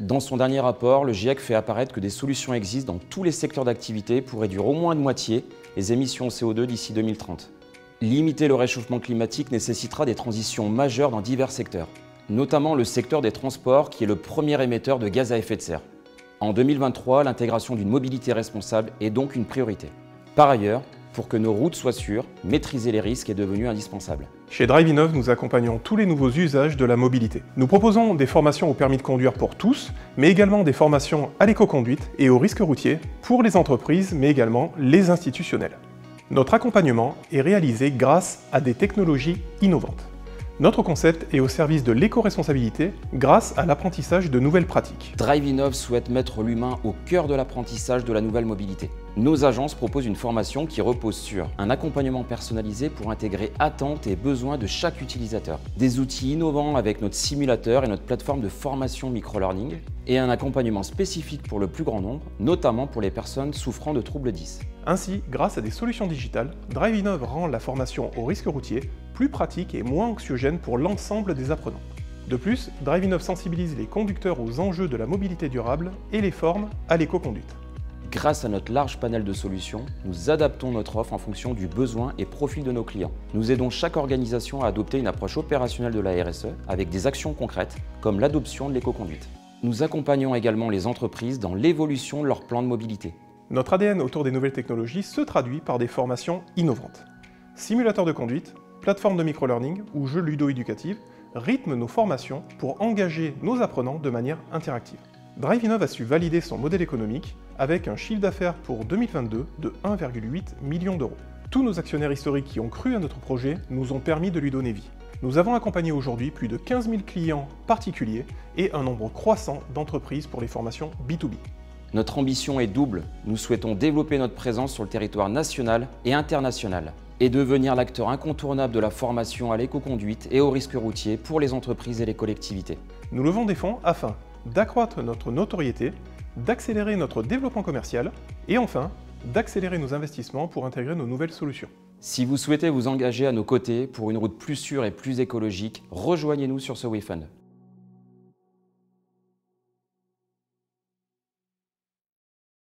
Dans son dernier rapport, le GIEC fait apparaître que des solutions existent dans tous les secteurs d'activité pour réduire au moins de moitié les émissions de CO2 d'ici 2030. Limiter le réchauffement climatique nécessitera des transitions majeures dans divers secteurs, notamment le secteur des transports qui est le premier émetteur de gaz à effet de serre. En 2023, l'intégration d'une mobilité responsable est donc une priorité. Par ailleurs, pour que nos routes soient sûres, maîtriser les risques est devenu indispensable. Chez Drive-Innov, nous accompagnons tous les nouveaux usages de la mobilité. Nous proposons des formations au permis de conduire pour tous, mais également des formations à l'éco-conduite et au risque routier pour les entreprises, mais également les institutionnels. Notre accompagnement est réalisé grâce à des technologies innovantes. Notre concept est au service de l'éco-responsabilité grâce à l'apprentissage de nouvelles pratiques. Drive-Innov souhaite mettre l'humain au cœur de l'apprentissage de la nouvelle mobilité. Nos agences proposent une formation qui repose sur un accompagnement personnalisé pour intégrer attentes et besoins de chaque utilisateur, des outils innovants avec notre simulateur et notre plateforme de formation micro-learning, et un accompagnement spécifique pour le plus grand nombre, notamment pour les personnes souffrant de troubles 10. Ainsi, grâce à des solutions digitales, Drive-Innov rend la formation au risque routier plus pratique et moins anxiogène pour l'ensemble des apprenants. De plus, Drive-Innov sensibilise les conducteurs aux enjeux de la mobilité durable et les forme à l'éco-conduite. Grâce à notre large panel de solutions, nous adaptons notre offre en fonction du besoin et profil de nos clients. Nous aidons chaque organisation à adopter une approche opérationnelle de la RSE avec des actions concrètes, comme l'adoption de l'éco-conduite. Nous accompagnons également les entreprises dans l'évolution de leur plan de mobilité. Notre ADN autour des nouvelles technologies se traduit par des formations innovantes. Simulateurs de conduite, plateformes de micro-learning ou jeux ludo-éducatifs rythment nos formations pour engager nos apprenants de manière interactive. Drive-Innov a su valider son modèle économique avec un chiffre d'affaires pour 2022 de 1,8 million d'euros. Tous nos actionnaires historiques qui ont cru à notre projet nous ont permis de lui donner vie. Nous avons accompagné aujourd'hui plus de 15 000 clients particuliers et un nombre croissant d'entreprises pour les formations B2B. Notre ambition est double. Nous souhaitons développer notre présence sur le territoire national et international et devenir l'acteur incontournable de la formation à l'éco-conduite et au risque routier pour les entreprises et les collectivités. Nous levons des fonds afin d'accroître notre notoriété, d'accélérer notre développement commercial et enfin, d'accélérer nos investissements pour intégrer nos nouvelles solutions. Si vous souhaitez vous engager à nos côtés pour une route plus sûre et plus écologique, rejoignez-nous sur ce WeFund.